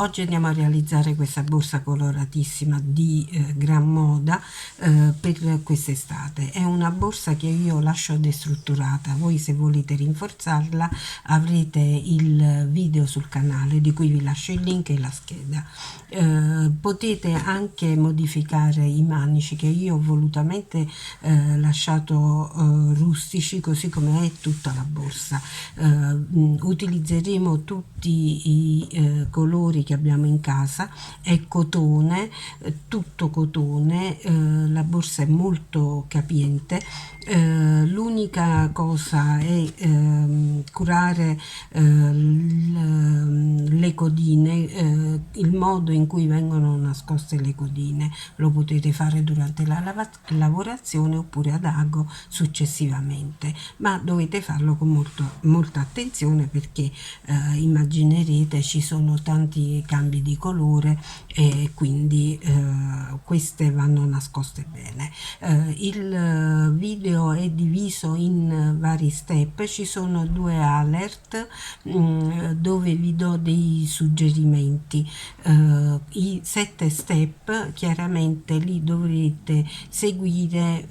Oggi andiamo a realizzare questa borsa coloratissima di Gran Moda per quest'estate. È una borsa che io lascio destrutturata. Voi, se volete rinforzarla, avrete il video sul canale di cui vi lascio il link e la scheda. Potete anche modificare i manici, che io ho volutamente lasciato rustici, così come è tutta la borsa. Utilizzeremo tutti i colori che abbiamo in casa. È cotone, tutto cotone. La borsa è molto capiente. L'unica cosa è curare le codine, il modo in cui vengono nascoste le codine. Lo potete fare durante la lavorazione oppure ad ago successivamente, ma dovete farlo con molta attenzione, perché immaginerete ci sono tanti cambi di colore e quindi queste vanno nascoste bene. Il video è diviso in vari step. Ci sono 2 alert dove vi do dei suggerimenti. I 7 step chiaramente li dovrete seguire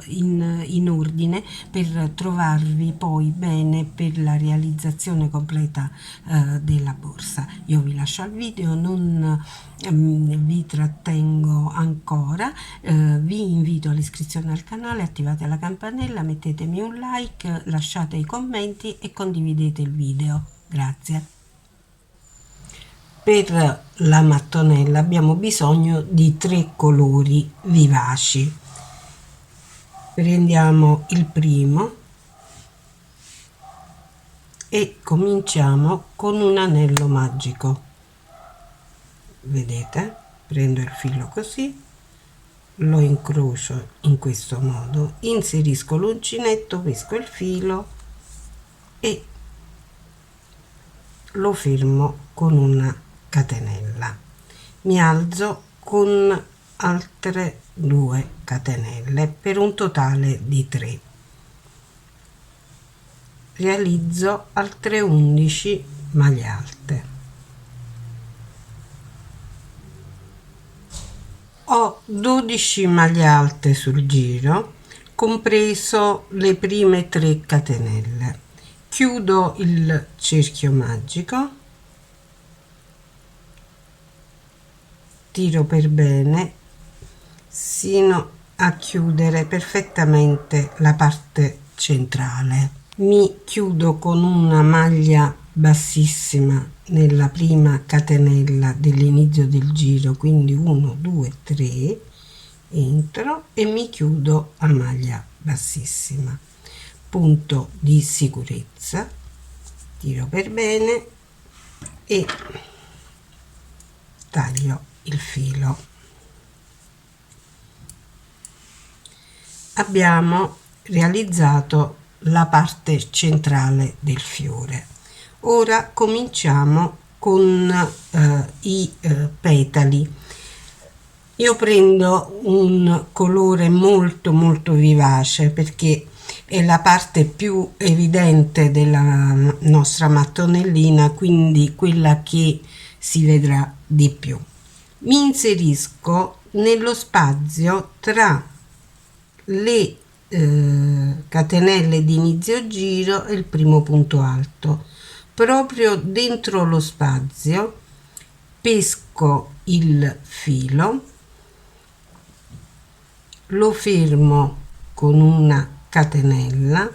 in ordine per trovarvi poi bene per la realizzazione completa della borsa. Io vi lascio al video, non vi trattengo ancora. Vi invito all'iscrizione al canale, attivate la campanella, mettetemi un like, lasciate i commenti e condividete il video. Grazie. Per la mattonella abbiamo bisogno di 3 colori vivaci. Prendiamo il primo e cominciamo con un anello magico. Vedete? Prendo il filo così, lo incrocio in questo modo, inserisco l'uncinetto, pesco il filo e lo fermo con una catenella. Mi alzo con altre 2 catenelle per un totale di 3. Realizzo altre 11 maglie alte. Ho 12 maglie alte sul giro, compreso le prime 3 catenelle. Chiudo il cerchio magico, tiro per bene sino a chiudere perfettamente la parte centrale. Mi chiudo con una maglia bassissima nella prima catenella dell'inizio del giro, quindi 1 2 3, entro e mi chiudo a maglia bassissima. Punto di sicurezza, tiro per bene e taglio il filo. Abbiamo realizzato la parte centrale del fiore. Ora cominciamo con i petali. Io prendo un colore molto vivace, perché è la parte più evidente della nostra mattonellina, quindi quella che si vedrà di più. Mi inserisco nello spazio tra le catenelle di inizio giro e il primo punto alto. Proprio dentro lo spazio pesco il filo, lo fermo con una catenella,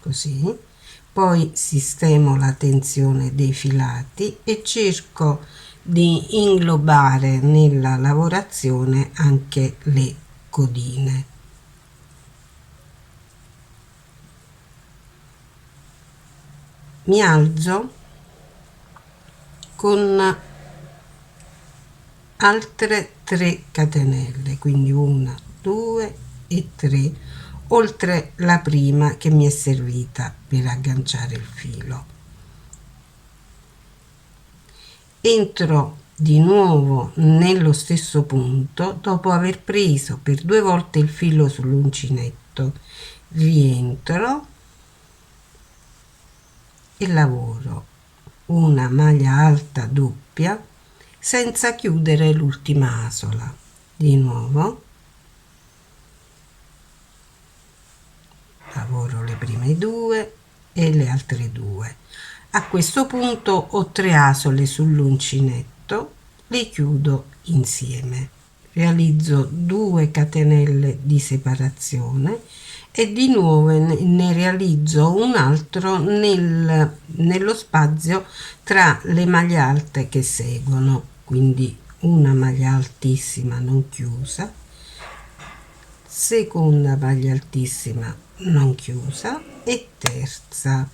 così, poi sistemo la tensione dei filati e cerco di inglobare nella lavorazione anche le codine. Mi alzo con altre 3 catenelle, quindi 1 2 e 3, oltre la prima che mi è servita per agganciare il filo. Entro di nuovo nello stesso punto dopo aver preso per 2 volte il filo sull'uncinetto, rientro e lavoro una maglia alta doppia senza chiudere l'ultima asola. Di nuovo lavoro le prime due e le altre due. A questo punto ho 3 asole sull'uncinetto, le chiudo insieme, realizzo 2 catenelle di separazione e di nuovo ne realizzo un altro nello spazio tra le maglie alte che seguono, quindi una maglia altissima non chiusa, seconda maglia altissima non chiusa e terza.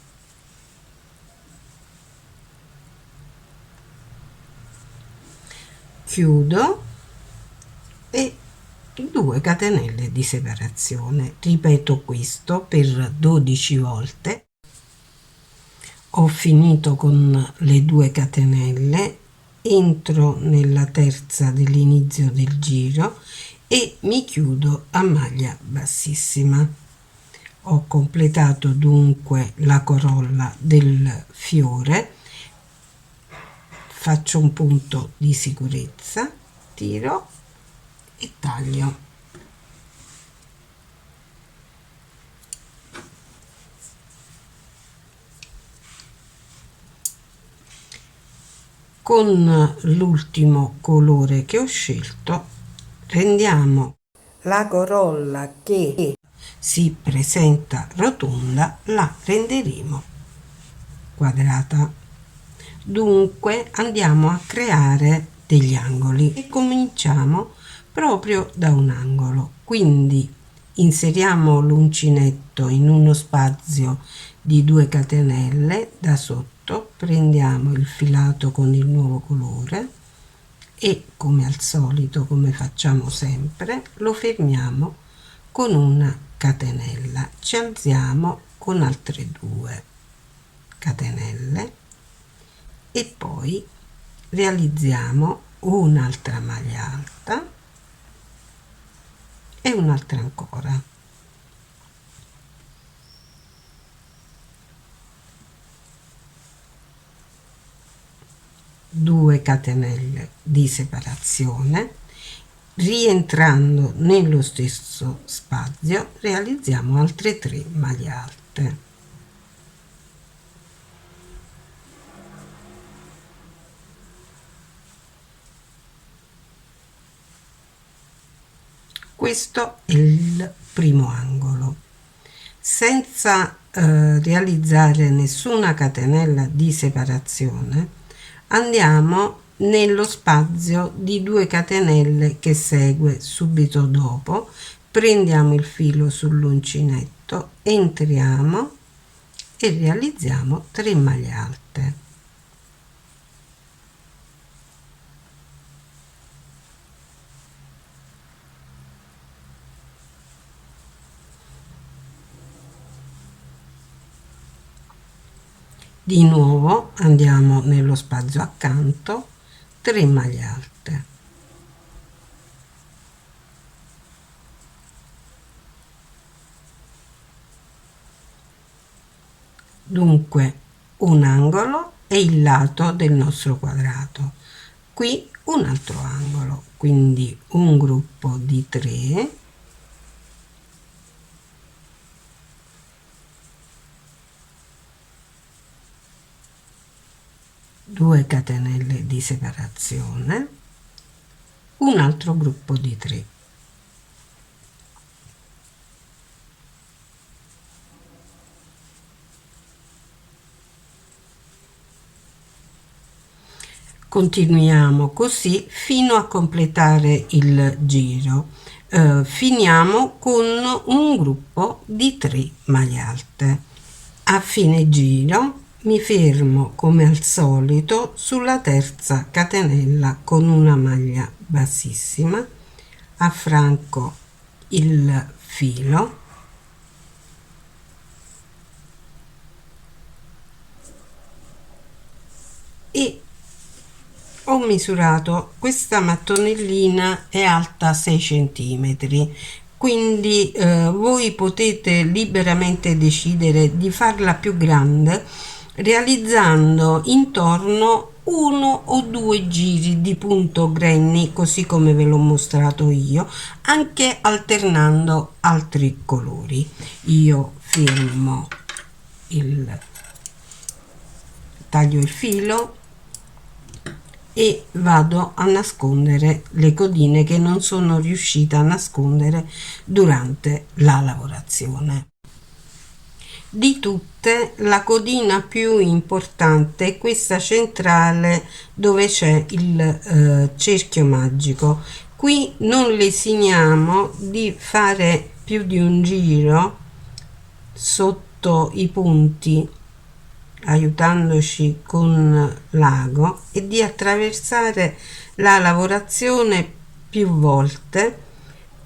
Chiudo e 2 catenelle di separazione. Ripeto questo per 12 volte. Ho finito con le 2 catenelle, entro nella terza dell'inizio del giro e mi chiudo a maglia bassissima. Ho completato dunque la corolla del fiore, faccio un punto di sicurezza, tiro e taglio. Con l'ultimo colore che ho scelto rendiamo la corolla che si presenta rotonda, la renderemo quadrata. Dunque andiamo a creare degli angoli e cominciamo proprio da un angolo, quindi inseriamo l'uncinetto in uno spazio di 2 catenelle da sotto, prendiamo il filato con il nuovo colore e come al solito, come facciamo sempre, lo fermiamo con una catenella, ci alziamo con altre 2 catenelle e poi realizziamo un'altra maglia alta e un'altra ancora. Due catenelle di separazione, rientrando nello stesso spazio realizziamo altre 3 maglie alte. Questo è il primo angolo. Senza realizzare nessuna catenella di separazione andiamo nello spazio di 2 catenelle che segue subito dopo, prendiamo il filo sull'uncinetto, entriamo e realizziamo 3 maglie alte. Di nuovo andiamo nello spazio accanto, 3 maglie alte. Dunque un angolo e il lato del nostro quadrato. Qui un altro angolo, quindi un gruppo di 3. Due catenelle di separazione, un altro gruppo di 3. Continuiamo così fino a completare il giro. Finiamo con un gruppo di 3 maglie alte. A fine giro mi fermo come al solito sulla terza catenella con una maglia bassissima, affranco il filo e ho misurato, questa mattonellina è alta 6 centimetri, quindi voi potete liberamente decidere di farla più grande realizzando intorno uno o due giri di punto granny, così come ve l'ho mostrato io, anche alternando altri colori. Io fermo taglio il filo e vado a nascondere le codine che non sono riuscita a nascondere durante la lavorazione. Di tutte, la codina più importante è questa centrale dove c'è il cerchio magico. Qui non lesiniamo di fare più di un giro sotto i punti, aiutandoci con l'ago, e di attraversare la lavorazione più volte,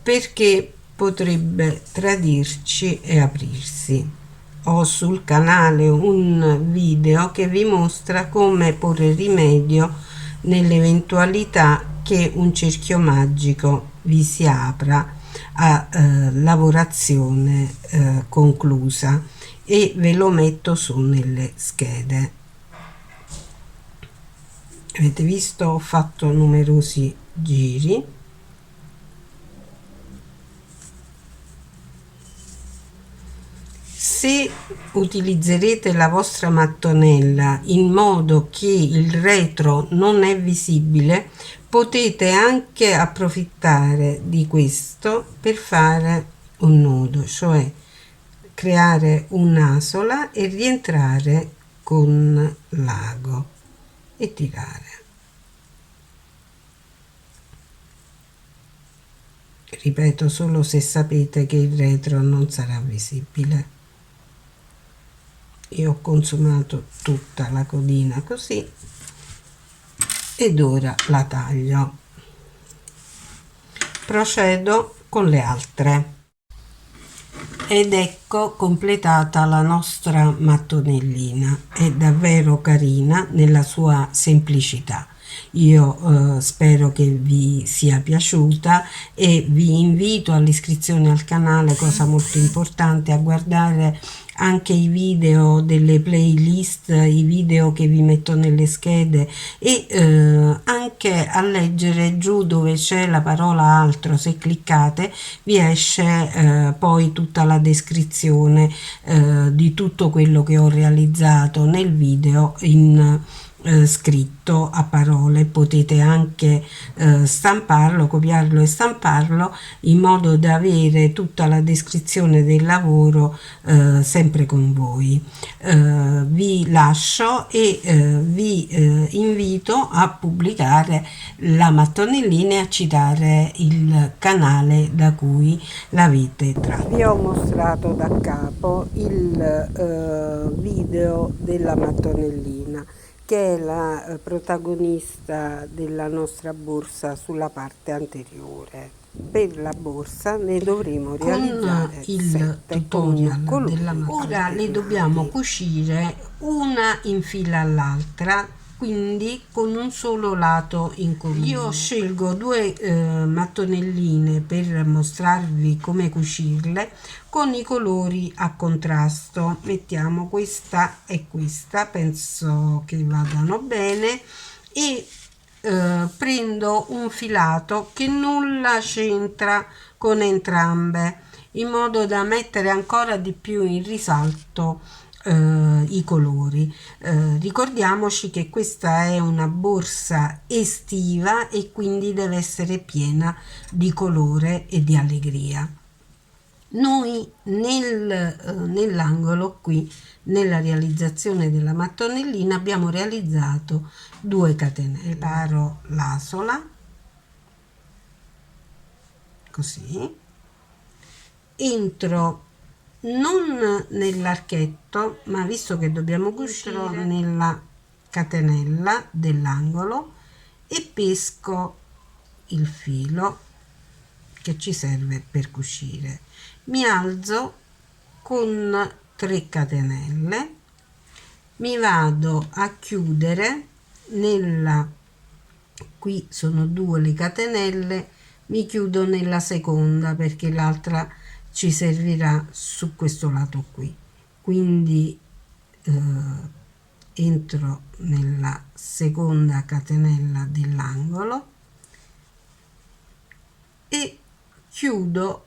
perché potrebbe tradirci e aprirsi. Ho sul canale un video che vi mostra come porre rimedio nell'eventualità che un cerchio magico vi si apra a lavorazione conclusa, e ve lo metto su nelle schede. Avete visto, ho fatto numerosi giri. Se utilizzerete la vostra mattonella in modo che il retro non è visibile, potete anche approfittare di questo per fare un nodo, cioè creare un'asola e rientrare con l'ago e tirare. Ripeto, solo se sapete che il retro non sarà visibile. Io ho consumato tutta la codina così ed ora la taglio. Procedo con le altre ed ecco completata la nostra mattonellina. È davvero carina nella sua semplicità. Io spero che vi sia piaciuta e vi invito all'iscrizione al canale, cosa molto importante, a guardare anche i video delle playlist, i video che vi metto nelle schede, e anche a leggere giù dove c'è la parola altro. Se cliccate vi esce poi tutta la descrizione di tutto quello che ho realizzato nel video in scritto a parole. Potete anche stamparlo, copiarlo e stamparlo, in modo da avere tutta la descrizione del lavoro sempre con voi. Vi lascio e vi invito a pubblicare la mattonellina e a citare il canale da cui l'avete tratto. Vi ho mostrato da capo il video della mattonellina, che è la protagonista della nostra borsa sulla parte anteriore. Per la borsa ne dovremo realizzare il tutorial della mattonellina. Ora le dobbiamo cucire una in fila all'altra, quindi con un solo lato incominciato. Io scelgo due mattonelline per mostrarvi come cucirle con i colori a contrasto. Mettiamo questa e questa, penso che vadano bene, e prendo un filato che nulla c'entra con entrambe, in modo da mettere ancora di più in risalto i colori. Ricordiamoci che questa è una borsa estiva e quindi deve essere piena di colore e di allegria. Noi nell'angolo qui, nella realizzazione della mattonellina, abbiamo realizzato 2 catenelle. Preparo l'asola così, entro non nell'archetto, ma visto che dobbiamo cucire, nella catenella dell'angolo, e pesco il filo che ci serve per cucire. Mi alzo con 3 catenelle, mi vado a chiudere nella, qui sono 2 le catenelle, mi chiudo nella seconda perché l'altra ci servirà su questo lato qui, quindi entro nella seconda catenella dell'angolo e chiudo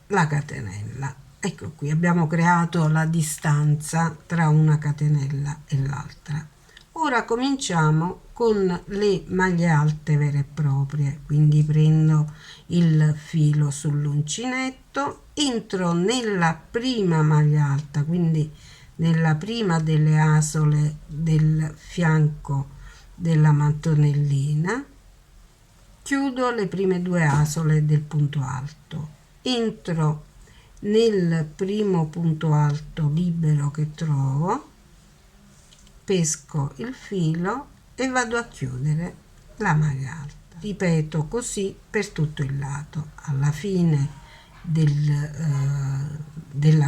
la catenella. Ecco qui, abbiamo creato la distanza tra una catenella e l'altra. Ora cominciamo con le maglie alte vere e proprie, quindi prendo il filo sull'uncinetto, entro nella prima maglia alta, quindi nella prima delle asole del fianco della mattonellina, chiudo le prime due asole del punto alto, entro nel primo punto alto libero che trovo, pesco il filo e vado a chiudere la maglia alta. Ripeto così per tutto il lato. Alla fine della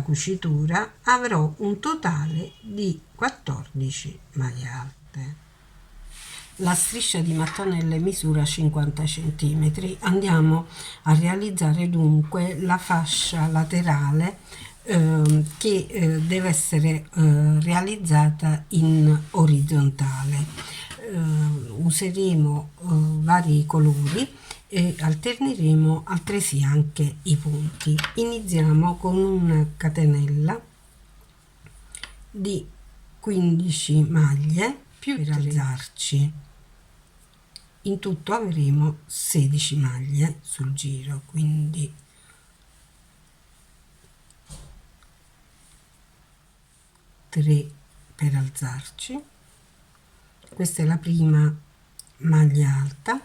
cucitura avrò un totale di 14 maglie alte. La striscia di mattonelle misura 50 cm. Andiamo a realizzare dunque la fascia laterale che deve essere realizzata in orizzontale. Useremo vari colori e alterneremo altresì anche i punti. Iniziamo con una catenella di 15 maglie più per alzarci. In tutto avremo 16 maglie sul giro, quindi tre per alzarci. Questa è la prima maglia alta,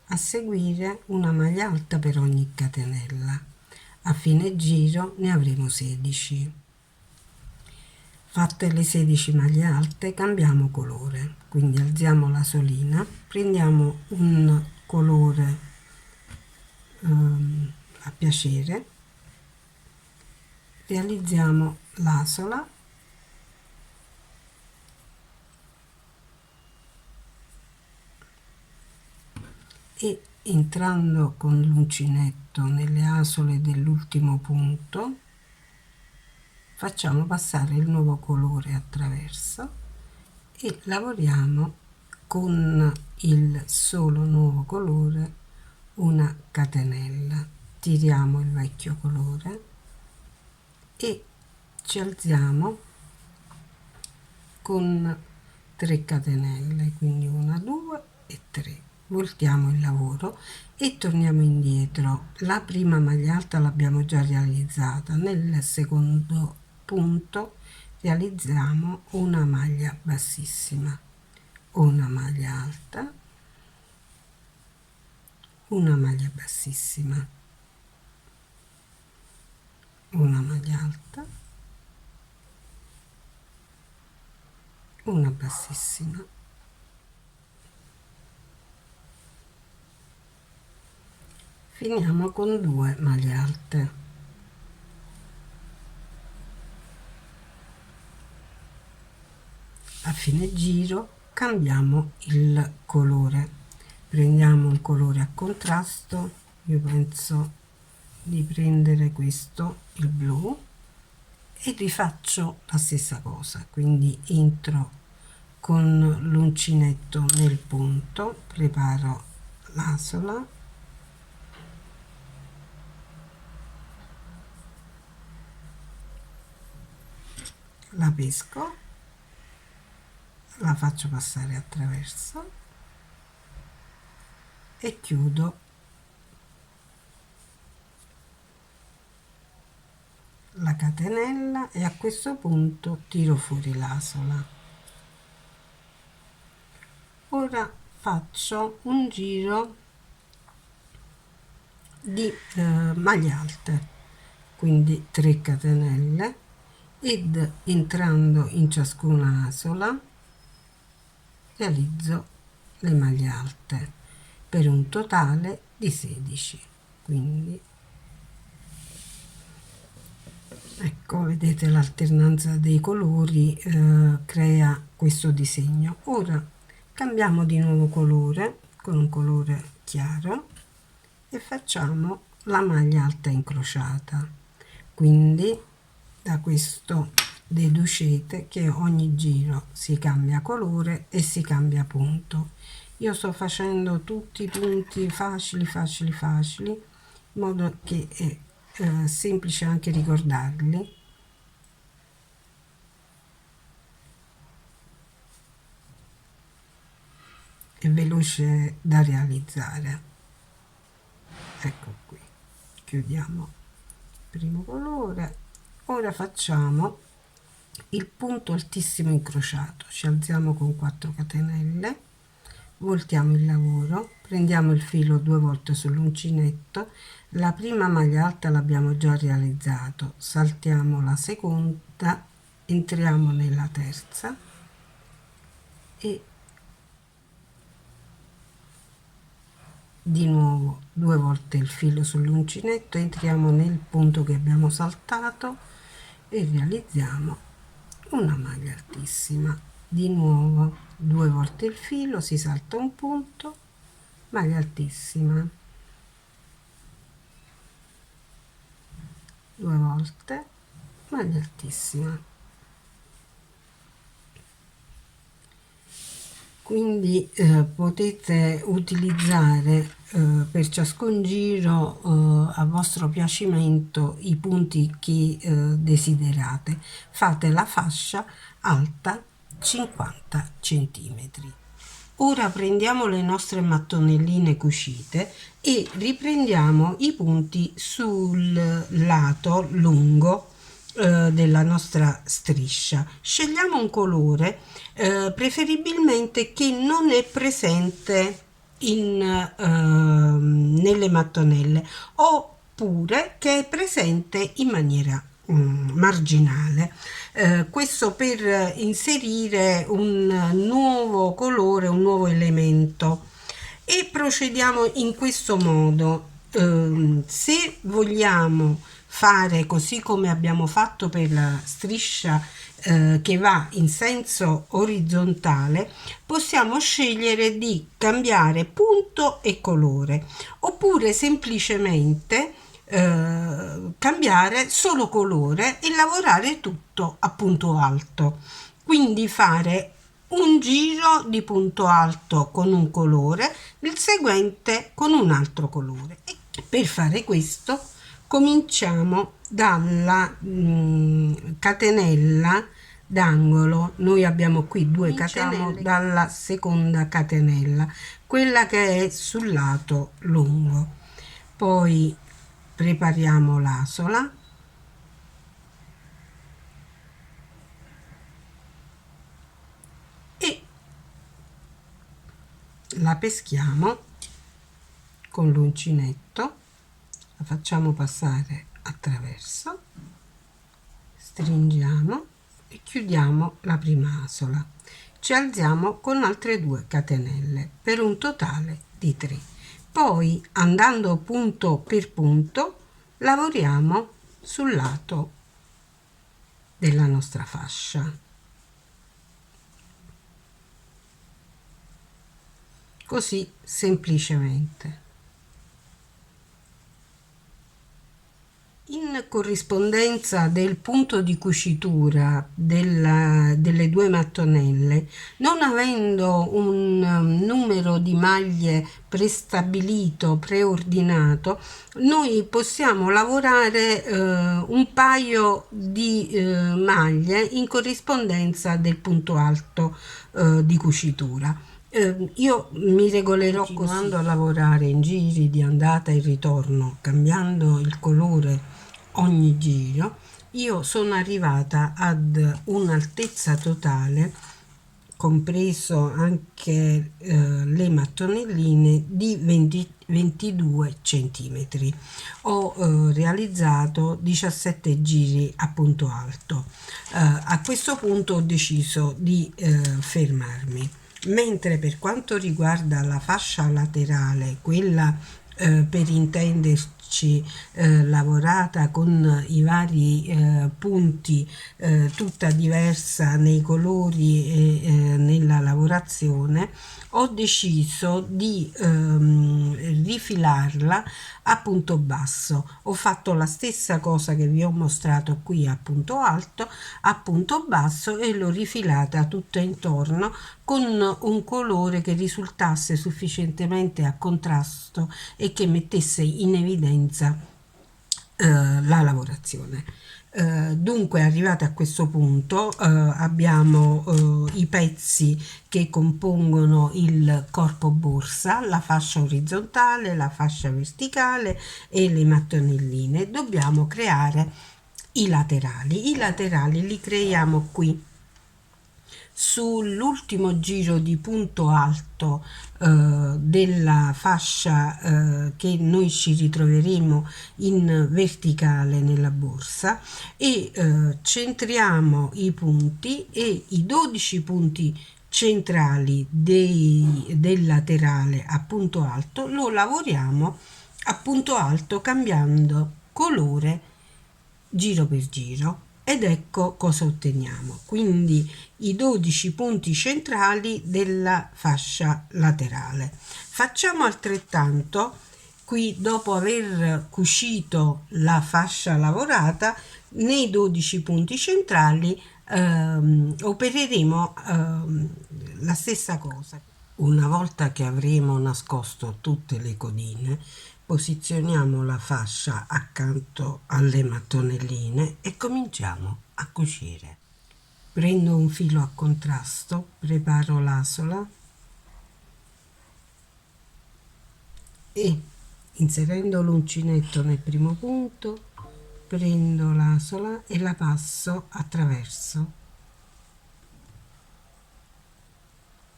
a seguire una maglia alta per ogni catenella. A fine giro ne avremo 16. Fatte le 16 maglie alte cambiamo colore, quindi alziamo la solina, prendiamo un colore a piacere, realizziamo l'asola e entrando con l'uncinetto nelle asole dell'ultimo punto facciamo passare il nuovo colore attraverso e lavoriamo con il solo nuovo colore una catenella, tiriamo il vecchio colore e ci alziamo con 3 catenelle, quindi 1, 2 e 3. Voltiamo il lavoro e torniamo indietro. La prima maglia alta l'abbiamo già realizzata, nel secondo punto realizziamo una maglia bassissima, una maglia alta, una maglia bassissima, una maglia alta, una bassissima, finiamo con 2 maglie alte. A fine giro cambiamo il colore, prendiamo un colore a contrasto, io penso di prendere questo, il blu, e rifaccio la stessa cosa, quindi entro con l'uncinetto nel punto, preparo l'asola, la pesco, la faccio passare attraverso e chiudo la catenella e a questo punto tiro fuori l'asola. Ora faccio un giro di maglie alte, quindi 3 catenelle ed entrando in ciascuna asola realizzo le maglie alte per un totale di 16. Quindi ecco, vedete, l'alternanza dei colori crea questo disegno. Ora cambiamo di nuovo colore con un colore chiaro e facciamo la maglia alta incrociata, quindi da questo deducete che ogni giro si cambia colore e si cambia punto. Io sto facendo tutti i punti facili, in modo che è semplice anche ricordarli. È veloce da realizzare. Ecco qui, chiudiamo il primo colore. Ora facciamo il punto altissimo incrociato, ci alziamo con 4 catenelle, voltiamo il lavoro, prendiamo il filo 2 volte sull'uncinetto, la prima maglia alta l'abbiamo già realizzato, saltiamo la seconda, entriamo nella terza e di nuovo 2 volte il filo sull'uncinetto, entriamo nel punto che abbiamo saltato e realizziamo una maglia altissima. Di nuovo 2 volte il filo, si salta un punto, maglia altissima, 2 volte, maglia altissima. Quindi potete utilizzare per ciascun giro a vostro piacimento i punti che desiderate. Fate la fascia alta 50 centimetri. Ora prendiamo le nostre mattonelline cucite e riprendiamo i punti sul lato lungo della nostra striscia. Scegliamo un colore preferibilmente che non è presente nelle mattonelle, oppure che è presente in maniera marginale. Questo per inserire un nuovo colore, un nuovo elemento, e procediamo in questo modo. Se vogliamo fare così come abbiamo fatto per la striscia che va in senso orizzontale, possiamo scegliere di cambiare punto e colore, oppure semplicemente cambiare solo colore e lavorare tutto a punto alto. Quindi fare un giro di punto alto con un colore, il seguente con un altro colore. E per fare questo cominciamo dalla catenella d'angolo. Noi abbiamo qui 2 catenelle, dalla seconda catenella, quella che è sul lato lungo. Poi prepariamo l'asola e la peschiamo con l'uncinetto, la facciamo passare attraverso, stringiamo e chiudiamo la prima asola. Ci alziamo con altre 2 catenelle per un totale di 3. Poi, andando punto per punto, lavoriamo sul lato della nostra fascia. Così semplicemente. In corrispondenza del punto di cucitura delle 2 mattonelle, non avendo un numero di maglie prestabilito, preordinato, noi possiamo lavorare un paio di maglie in corrispondenza del punto alto di cucitura. Io mi regolerò continuando a lavorare in giri di andata e ritorno, cambiando il colore ogni giro. Io sono arrivata ad un'altezza totale, compreso anche le mattonelline, di 22 centimetri. Ho realizzato 17 giri a punto alto. A questo punto ho deciso di fermarmi. Mentre per quanto riguarda la fascia laterale, quella per intenderci lavorata con i vari punti, tutta diversa nei colori e nella lavorazione, ho deciso di rifilarla a punto basso. Ho fatto la stessa cosa che vi ho mostrato qui a punto alto, a punto basso, e l'ho rifilata tutta intorno con un colore che risultasse sufficientemente a contrasto e che mettesse in evidenza la lavorazione. Dunque, arrivati a questo punto, abbiamo i pezzi che compongono il corpo borsa, la fascia orizzontale, la fascia verticale e le mattonelline. Dobbiamo creare i laterali. I laterali li creiamo qui sull'ultimo giro di punto alto della fascia che noi ci ritroveremo in verticale nella borsa, e centriamo i punti, e i 12 punti centrali del laterale a punto alto lo lavoriamo a punto alto cambiando colore giro per giro, ed ecco cosa otteniamo. Quindi i 12 punti centrali della fascia laterale. Facciamo altrettanto qui, dopo aver cucito la fascia lavorata, nei 12 punti centrali opereremo la stessa cosa. Una volta che avremo nascosto tutte le codine, posizioniamo la fascia accanto alle mattonelline e cominciamo a cucire. Prendo un filo a contrasto, preparo l'asola e, inserendo l'uncinetto nel primo punto, prendo l'asola e la passo attraverso.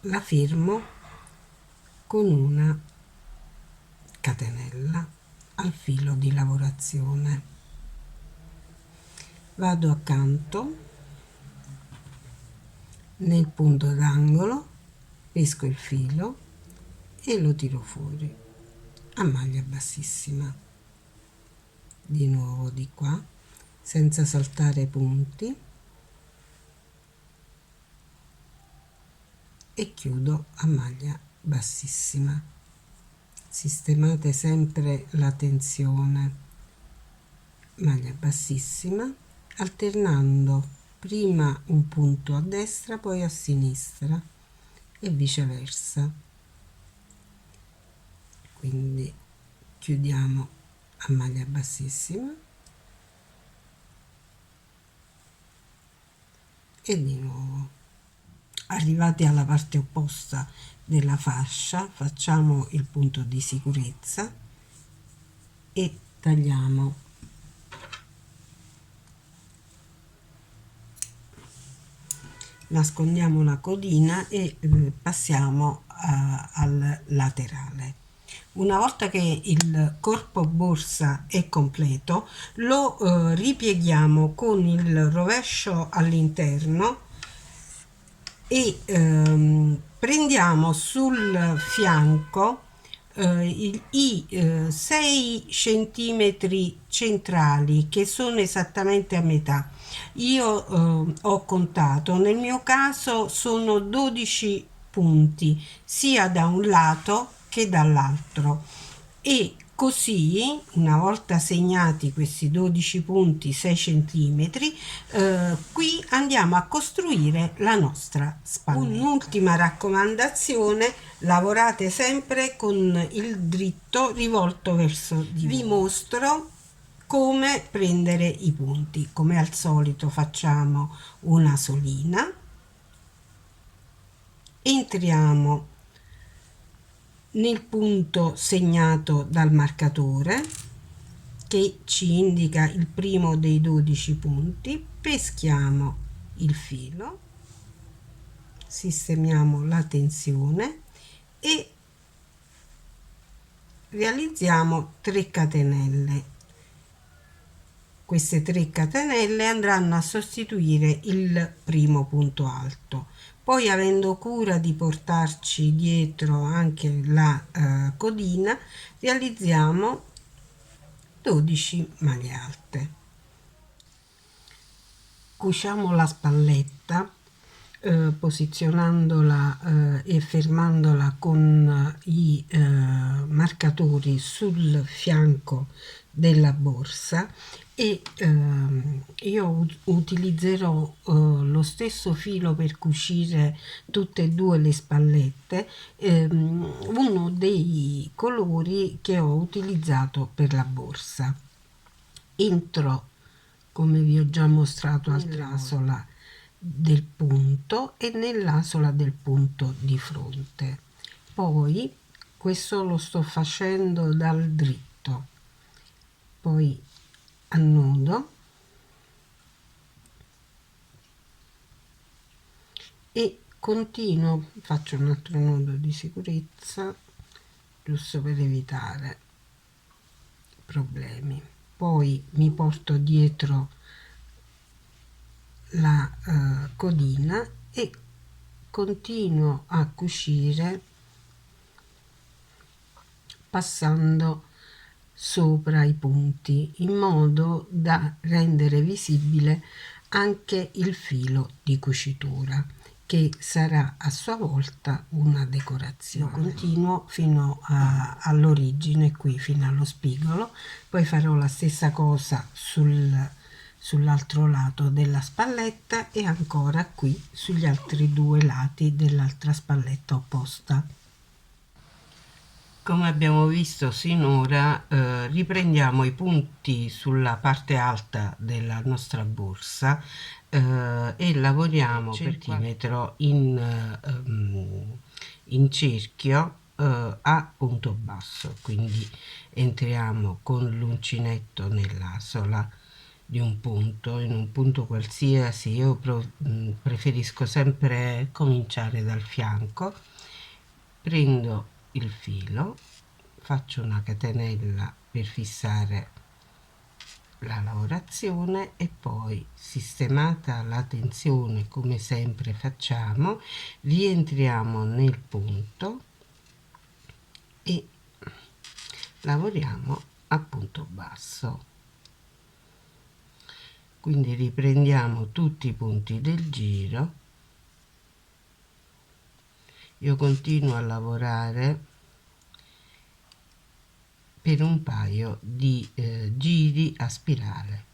La fermo con una catenella al filo di lavorazione. Vado accanto nel punto d'angolo, pesco il filo e lo tiro fuori a maglia bassissima. Di nuovo di qua, senza saltare punti, e chiudo a maglia bassissima. Sistemate sempre la tensione, maglia bassissima, alternando prima un punto a destra, poi a sinistra e viceversa. Quindi chiudiamo a maglia bassissima e di nuovo. Arrivati alla parte opposta della fascia, facciamo il punto di sicurezza e tagliamo. Nascondiamo la codina e passiamo al laterale. Una volta che il corpo borsa è completo, lo ripieghiamo con il rovescio all'interno e prendiamo sul fianco i 6 centimetri centrali, che sono esattamente a metà. Io ho contato, nel mio caso sono 12 punti sia da un lato che dall'altro, e così, una volta segnati questi 12 punti 6 centimetri, qui andiamo a costruire la nostra spalletta. Un'ultima raccomandazione: lavorate sempre con il dritto rivolto verso di voi. Vi mostro come prendere i punti. Come al solito facciamo una solina, entriamo nel punto segnato dal marcatore che ci indica il primo dei 12 punti, peschiamo il filo, sistemiamo la tensione e realizziamo 3 catenelle. Queste 3 catenelle andranno a sostituire il primo punto alto. Poi, avendo cura di portarci dietro anche la codina, realizziamo 12 maglie alte. Cuciamo la spalletta posizionandola e fermandola con i marcatori sul fianco della borsa, e io utilizzerò lo stesso filo per cucire tutte e due le spallette, uno dei colori che ho utilizzato per la borsa. Entro, come vi ho già mostrato, nell'asola del punto e nell'asola del punto di fronte. Poi questo lo sto facendo dal dritto, poi annodo e continuo, faccio un altro nodo di sicurezza giusto per evitare problemi. Poi mi porto dietro la codina e continuo a cucire passando sopra i punti in modo da rendere visibile anche il filo di cucitura, che sarà a sua volta una decorazione. Continuo fino all'origine, qui fino allo spigolo, poi farò la stessa cosa sull'altro lato della spalletta e ancora qui sugli altri due lati dell'altra spalletta opposta. Come abbiamo visto sinora, riprendiamo i punti sulla parte alta della nostra borsa e lavoriamo per centimetro in cerchio a punto basso, quindi entriamo con l'uncinetto nell'asola di un punto, in un punto qualsiasi. Io preferisco sempre cominciare dal fianco, prendo il filo, faccio una catenella per fissare la lavorazione e poi, sistemata la tensione come sempre facciamo, rientriamo nel punto e lavoriamo a punto basso. Quindi riprendiamo tutti i punti del giro. Io continuo a lavorare per un paio di giri a spirale.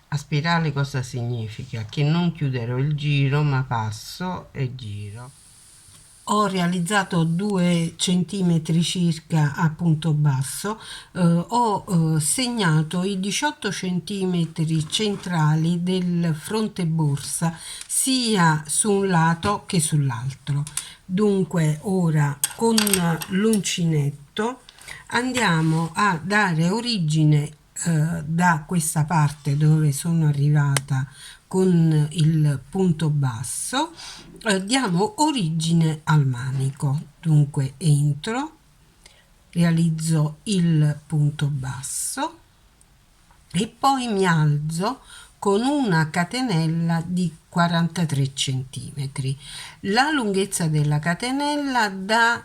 A spirale cosa significa? Che non chiuderò il giro, ma passo e giro. Ho realizzato 2 centimetri circa a punto basso, ho segnato i 18 centimetri centrali del fronte borsa sia su un lato che sull'altro. Dunque ora con l'uncinetto andiamo a dare origine da questa parte dove sono arrivata con il punto basso, diamo origine al manico. Dunque entro, realizzo il punto basso e poi mi alzo con una catenella di 43 centimetri. La lunghezza della catenella dà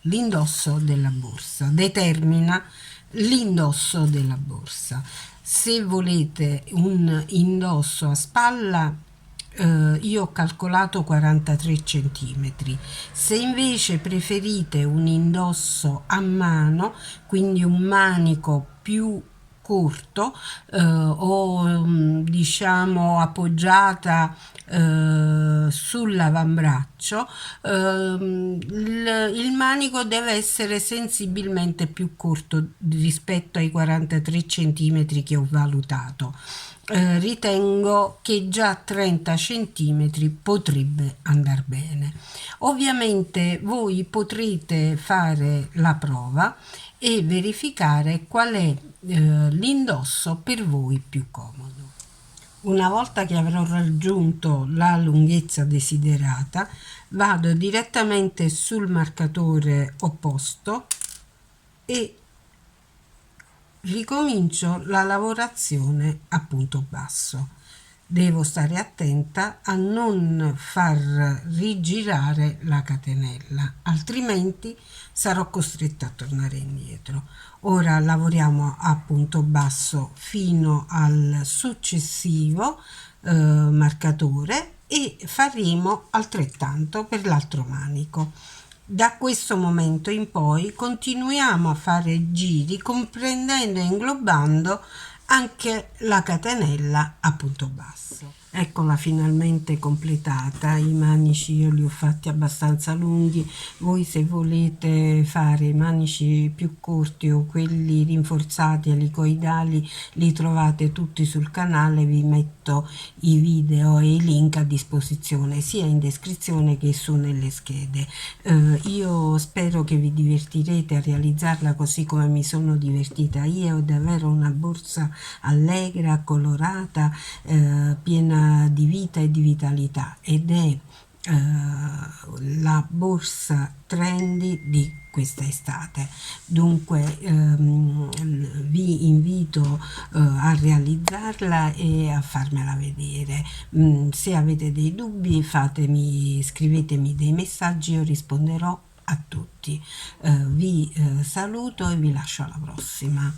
l'indosso della borsa, determina l'indosso della borsa. Se volete un indosso a spalla, io ho calcolato 43 centimetri. Se invece preferite un indosso a mano, quindi un manico più corto o diciamo appoggiata sull'avambraccio, il manico deve essere sensibilmente più corto rispetto ai 43 centimetri che ho valutato. Ritengo che già 30 centimetri potrebbe andare bene. Ovviamente voi potrete fare la prova e verificare qual è l'indosso per voi più comodo. Una volta che avrò raggiunto la lunghezza desiderata, vado direttamente sul marcatore opposto e ricomincio la lavorazione a punto basso. devo stare attenta a non far rigirare la catenella, altrimenti sarò costretta a tornare indietro. Ora lavoriamo a punto basso fino al successivo marcatore e faremo altrettanto per l'altro manico. Da questo momento in poi continuiamo a fare giri comprendendo e inglobando anche la catenella a punto basso. Eccola finalmente completata, i manici io li ho fatti abbastanza lunghi, voi se volete fare i manici più corti o quelli rinforzati elicoidali li trovate tutti sul canale, vi metto i video e i link a disposizione sia in descrizione che su nelle schede. Io spero che vi divertirete a realizzarla così come mi sono divertita io, è davvero una borsa allegra, colorata, piena di vita e di vitalità ed è la borsa trendy di questa estate. Dunque vi invito a realizzarla e a farmela vedere. Se avete dei dubbi scrivetemi dei messaggi, io risponderò a tutti. Vi saluto e vi lascio alla prossima.